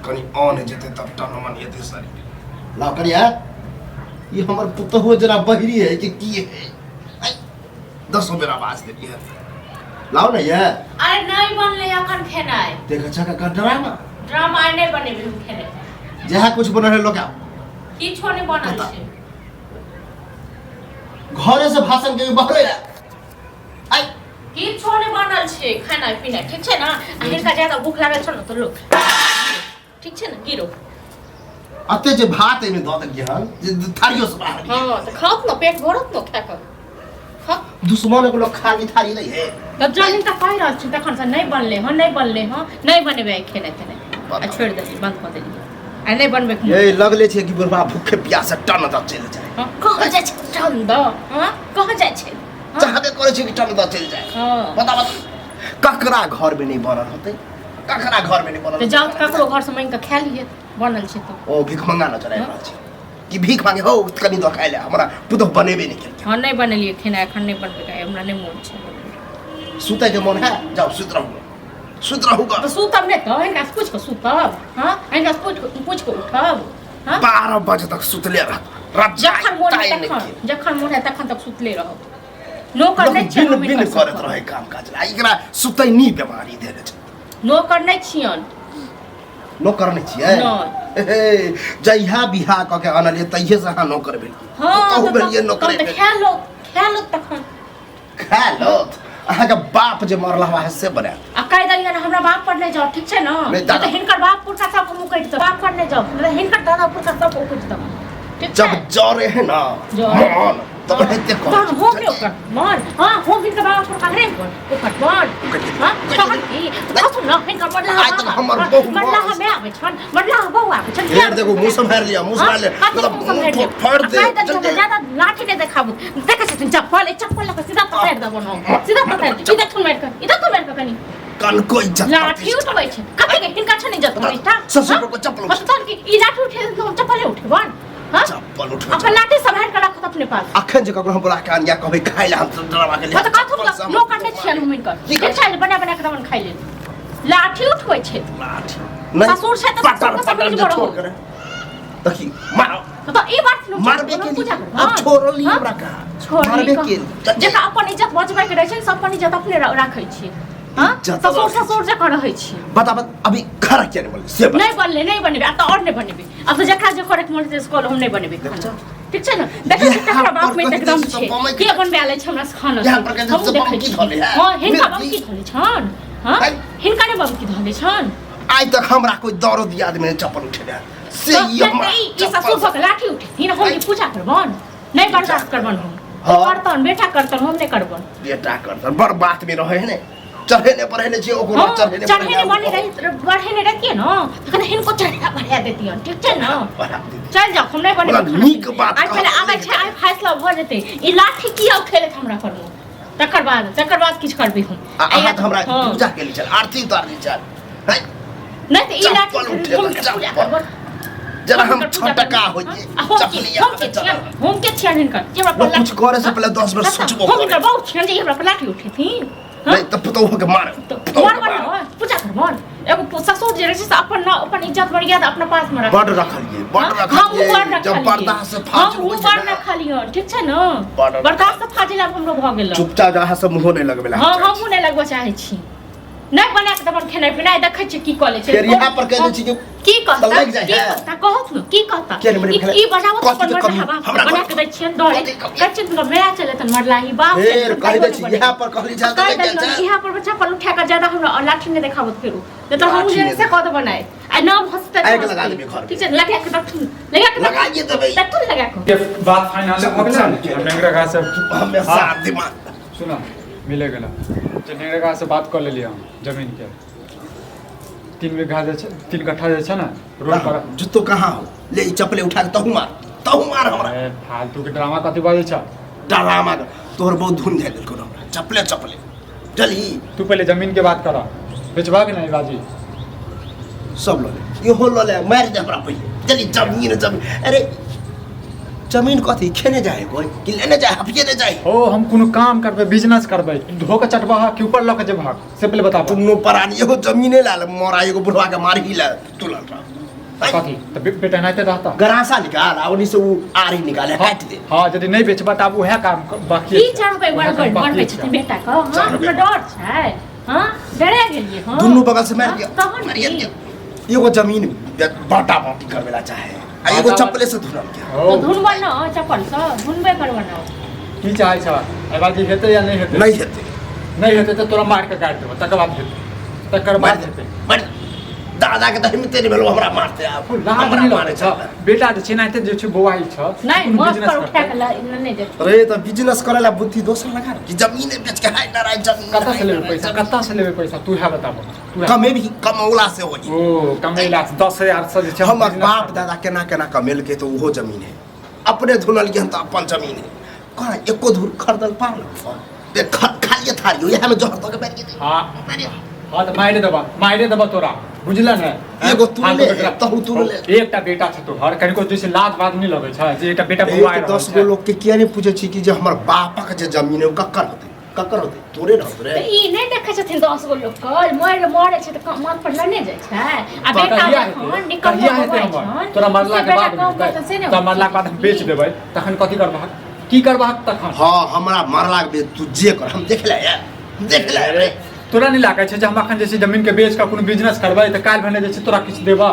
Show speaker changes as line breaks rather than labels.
कनी ऑन जेते तब टन मन येते सारी
लाओ करिया ये हमर पुत हो जरा बहरी है कि की है
10 बेर आवाज देली है
लाओ ना ये
अरे नहीं बनले अखन खेनाय
देख अच्छा का ड्रामा
ड्रामा आइ नहीं बनेबे हम खेने
जहाँ कुछ बन रहे लोग
किछो नहीं बनल छै
घरे से भाषण के बहरे आई
किछो नहीं बनल छै खाना पीना ठीक छै ना हिनका ज्यादा भूख लागल छ न तो लोग ठीक छै ना गिरो
अते जे भात एमे द दे हन जे थारियो से बाहर
हां तो खाओ न पेट भरत न खा कर खा
दुश्मन को लोग खाली थारी नहीं है
तब जानिन त पाइ रहल छै तखन से नहीं बनले हन नहीं बनेबे खेने आ छोड़ दे बंद कर दे आ नहीं बनबे
ये लगले छै कि बुढ़वा भूखे प्यास टन द चल जाए
हां कह जाय छै टन द हां कह जाय छै
चाहबे करे छै कि टन द चल जाए
हां
बता ककरा घर में नहीं बनल होते ककरा घर में नहीं बनल
तो जाओ ककरो घर से मांग के खा लिए बनल छै तो
ओ भीख मंगा न चला रहल छै कि भीख मांगे हो कनी दो खाइ ले हमरा पुतो बनेबे नहीं केल
हां नहीं बनलिए खाना एखन नहीं बनबे का हमरा नहीं मन छै
सुते के मन है जाओ सुत रहूगा
तो सुतब नहीं तो इनका से पूछ के सुतब हां इनका से पूछ के उठब हां
12 बजे तक सुतले रह
जखन मोन है तखन तक सुतले रहब नौकर नहीं छै
बिन बिन करत रहे काम काज ला एकरा सुतै नी बीमारी देले छै
नौकर नहीं छियन
नौकर नहीं छियै
नहीं
जइहा बिहा क के अनलिए तइहे से हां नौकर भेल
हां
तो भेलिए नौकर
तो खा लो तखन
खा लो अहाँ के बाप जे मरला है से बना
आ कह दलिए ना हमरा बाप पर नहीं जाओ ठीक छै ना तो हिनकर बाप पुरखा सब मुकैट दो बाप पर नहीं जाओ मतलब हिनकर दादा पुरखा सब मुकैट दो ठीक
जब जरे है ना मन तब हेते को
तो हो गयो कर मन हां हो हिनकर बाप पुरखा रे ओकर मन हां तहन की देखो ना हिनकर मरला
आइ तक हमर बहु
मरला हमे आबै छन मरला बहू आबै छन
फेर देखो मुंह संभार लिया मुंह संभार ले मतलब फाड़ दे
ज्यादा लाठी नहीं देखाबू देखे छथिन चप्पल लगा सीधा पकड़ दबो न सीधा पकड़ इधर तुम मार कर कनी
कल को इज्जत
लाठी उठबै छै कते के हिनका छ नहीं इज्जत निष्ठा
ससुर को चप्पल
पता कि ई लाठी उठे तो चप्पल उठबन हां
चप्पल उठ
अपन लाठी संभाल के रखत अपने पास
अखन जे ककरो हम बोला के अनिया कहबै खाइ ले हम ड्रामा के लिए
पता कथु लोग करने छियन हम इनकर के छै बना के दमन खाइ ले लाठी उठबै छै
लाठी
नहीं
ससुर छै त
पटर पटर जे छोड़ करे देखी मार
तो ई बात
मारबे के लिए अब छोड़ ली हमरा का मारबे के
जेका अपन इज्जत बचबै के रहै छै सब अपन इज्जत अपने राखै छी हां ससुर जे कर रहै छी
बता अभी खरा क्या नहीं बोले से
नहीं बनेबे अब तो और नहीं बनेबे अब तो जेकरा जे करे के मन से स्कूल हम नहीं बनेबे ठीक छै ना देखै छी तकरा बाप में एकदम छै के बनबे आले छै हमरा खाना हम देखै छी हां हिनका बाप की धले छन हां हिनका ने बाप की धले छन
आज तक हमरा कोई दर्द याद में चप्पल उठेला से
ये ससुर भक लाठी उठे हिन हम पूजा करबन नहीं बर्दाश्त करबन हम करतन बेटा करतन हम नहीं करबन
बेटा करतन बड़ बात में रहे ने चढ़ेने पढ़ेने छी ओकरो
चढ़ेने बने रही बढ़ेने रहती है ना तखन हिनको चढ़ा बढ़ा देती हन ठीक छै ना चल जाओ हम नहीं बने
नीक बात
आज पहले आबै छै आइ फैसला भ जेतै ई लाठी किया उठेले हमरा पर तकर बाद किछ करबी हम
आइ हमरा पूजा के लिए चल आरती उतार ली चल
नहीं तो ई लाठी पूजा करब
जरा हम छटका हो जे चपलिया
हम के छियन हिनकर जे हमरा
कुछ करे से पहले 10 बार सोचबो
हम हिनकर बहुत छियन जे हमरा पर लाठी उठेथिन
नहीं तो पुतो हो के मार
पूजा कर मन एगो ससुर जे रहै छै अपन इज्जत बढ़िया अपना पास में
बड़ रखलिए जब बर्दाश्त से फाजिल
हो छै ना खालियो ठीक छै ना बर्दाश्त से फाजिल अब हमरो भ गेल
चुपचाप जहाँ से मुंह नहीं लगबेला
हां हम नहीं लगबो चाहे छी नहीं बना के तब खेनाइ पिनाइ देखै छी की कॉलेज छै
फिर यहां पर कह दै छी
की कहता
लग जाए है
ता कहत न की कहता ई बनावत अपन मरला बना के दै छियन डरे कच्चे तुम मेरा चले तन मरला ही बाप
फिर कह दै छी यहां पर कहली जा दे
यहां पर बच्चा पर उठा कर ज्यादा हमरा लाठी ने देखावत फिरू नहीं तो हम जे से कद बनाए आ नाम हंसते
आग लगा देबे घर
ठीक छै लगा के रख
लगाइए देबे
तू लगा के
ये बात फाइनल हो गया हम नेंगरा का से
हमेशा दिमाग
सुनो मिले गेला जे नेंगरा का से बात कर लेलिए हम जमीन के 3 बीघा जे छै 3 कट्ठा जे छै ना रोड पर
जुत्तो कहां हो ले चप्पले उठा के तहु मार हमरा
ए फालतू के ड्रामा कथि बाजै छ
ड्रामा तोहर बहुत धुन जाय गेल हमरा चप्पले चली
तू पहले जमीन के बात कर बेचबा के नहीं बाजी
सब लो ले इहो लो ले मार दे हमरा पहिले चली जमीन अरे जमीन कथी खेने जाए कोई कि लेने जाए हफिए जाए
ओ हम कोनो काम करबै बिजनेस करबै धो के चटबा के ऊपर लऽ के जेबा से पहले बताबो
तुमनो परानी एगो जमीने लाल मोरा एगो बुढ़वा के मार ही ला तुलल रहा
कथी त बेटा नहीं रहता
गरासा निकाल आ ओनी से उ आरी निकाले काट दे
हां यदि नहीं बेचबा त अब उहे काम बाकी
की 4 रुपए बढ़बै छथिन बेटा को हां हमरा डर छै हां डरे गेलिए हां
दुनु बगल से मार दिया
तहन
मारिए दिया एगो जमीन बाटा बाटी करवेला चाहे आ एगो चप्पले से धुनम क्या
तो धुनबा न चप्पल से धुनबे करबा न
की चाहे छ ए बाजी हेतै या नहीं हेतै नहीं हेतै त तोरा मार के काट देबो तकर बाद हेतै तकर बाद हेतै
मार दादा के दही में तेरे बेलो हमरा मारते आप
लाग नहीं मारे छ बेटा जे छिनाते जे छ बोवाई छ
नहीं मत कर उठा के नहीं दे
अरे त बिजनेस करेला बुद्धि दोसर लगा कि जमीन बेच के हाय डराय जमीन
कत्ता से लेबे पैसा तू है बताबो
कमे भी कमौला से होई
ओ कमेला 10000 से जे छ
हमर बाप दादा केना केना कमेल के तो ओहो जमीन है अपने धुनल के त अपन जमीन है कहा एको धुर खरदल पाल देख खालिए थारियो यहां में जहर तो के बैठ गई
हां हां त माइरे दबा तोरा बुझला न
एगो तू ले तहु तू ले
एकटा बेटा छ तो हर कनिको जैसे लात बाद नहीं लगे छ जे एकटा बेटा बुआय
10 गो लोग के किया नहीं पूछे छी कि जे हमर बापा के जे जमीन है कक्कर होते तोरे रहत रे
ई नहीं देखे छथिन 10 गो लोग कल मरे छै त मत पर लने जाय छै आ बेटा खन निकल
हमर तोरा मरला के बाद तोरा मरला के बाद हम बेच देबै तखन कथि करबा की करबा तखन
हां हमरा मरला के तू जे कर हम देख ले यार
तोरा नहीं लागे छै जे हम अखन जैसे जमीन के बेच के कोनो बिजनेस करबै त काल भने जे छै तोरा किछ देबा